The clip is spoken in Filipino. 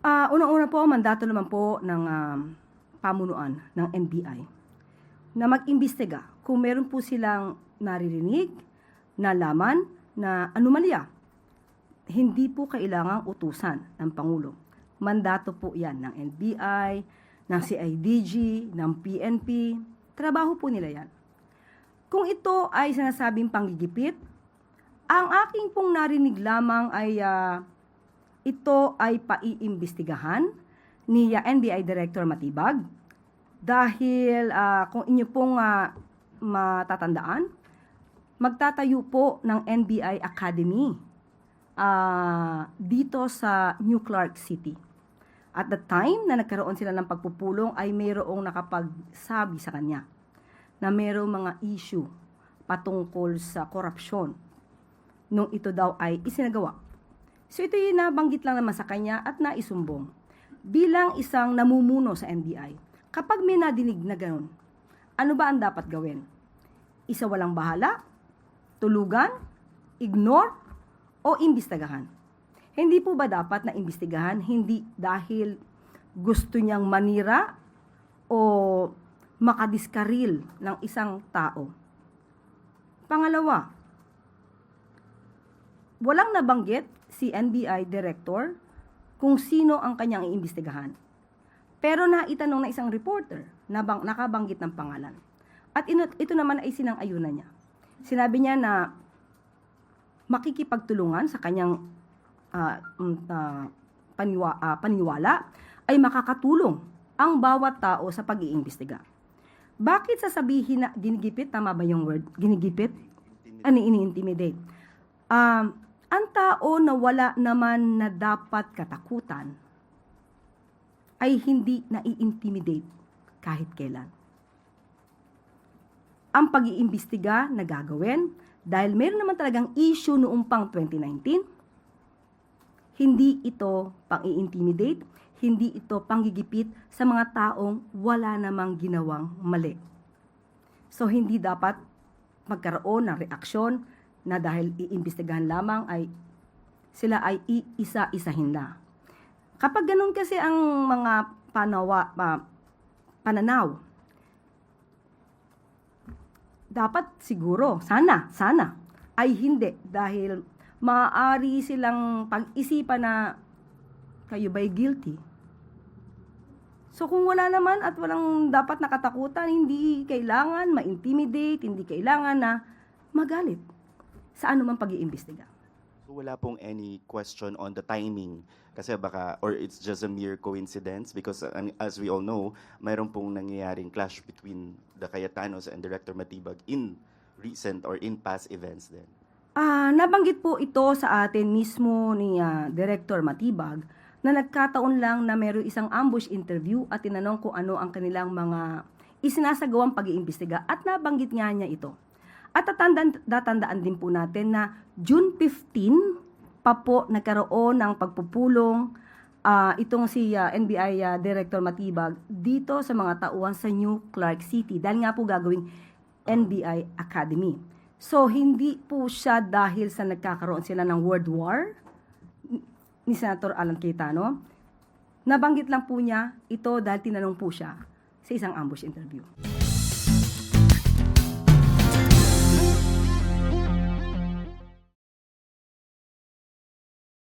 Unang-una po, mandato naman po ng pamunuan ng NBI na mag-imbestiga kung meron po silang naririnig, nalaman na anomalya. Hindi po kailangang utusan ng Pangulo. Mandato po yan ng NBI, ng CIDG, ng PNP. Trabaho po nila yan. Kung ito ay sinasabing panggigipit, ang aking pong narinig lamang ay ito ay paiimbestigahan ni NBI Director Matibag dahil kung inyo pong matatandaan, magtatayo po ng NBI Academy dito sa New Clark City. At the time na nagkaroon sila ng pagpupulong ay mayroong nakapagsabi sa kanya na mayroong mga issue patungkol sa korupsyon nung ito daw ay isinagawa. So ito yung nabanggit lang naman sa kanya at naisumbong. Bilang isang namumuno sa NBI, kapag may nadinig na gano'n, ano ba ang dapat gawin? Isa walang bahala? Tulugan? Ignore? O imbestigahan? Hindi po ba dapat na imbestigahan? Hindi dahil gusto niyang manira o makadiskaril ng isang tao. Pangalawa, walang nabanggit si NBI Director kung sino ang kanyang iimbestigahan. Pero naitanong na isang reporter na nakabanggit ng pangalan. At ito naman ay sinang-ayunan niya. Sinabi niya na makikipagtulungan sa kanyang paniwala ay makakatulong ang bawat tao sa pag-iimbestiga. Bakit sasabihin na ginigipit? Tama ba yung word? Ginigipit? Ini-intimidate. Ang tao na wala naman na dapat katakutan ay hindi nai-intimidate kahit kailan. Ang pag-iimbestiga na gagawin dahil meron naman talagang issue noong pang 2019, hindi ito pang-i-intimidate, hindi ito panggigipit sa mga taong wala namang ginawang mali. So hindi dapat magkaroon ng reaksyon na dahil iimbestigahan lamang ay sila ay iisa-isahin na. Kapag ganun kasi ang mga pananaw, dapat siguro, sana, ay hindi dahil maaari silang pag-isipan na kayo ba'y guilty. So kung wala naman at walang dapat nakatakutan, hindi kailangan ma-intimidate, hindi kailangan na magalit sa anumang pag-iimbestiga. So wala pong any question on the timing kasi baka or it's just a mere coincidence because as we all know, mayroon pong nangyayaring clash between the Cayetanos and Director Matibag in recent or in past events din. Nabanggit po ito sa atin mismo ni Director Matibag na nagkataon lang na mayroong isang ambush interview at tinanong kung ano ang kanilang mga isinasagawang pag-iimbestiga at nabanggit nga niya ito. At tatandaan din po natin na June 15 pa po nagkaroon ng pagpupulong itong si NBI Director Matibag dito sa mga tauhan sa New Clark City dahil nga po gagawing NBI Academy. So hindi po siya dahil sa nagkakaroon sila ng World War ni Senator Alan Cayetano. Nabanggit lang po niya ito dahil tinanong po siya sa isang ambush interview.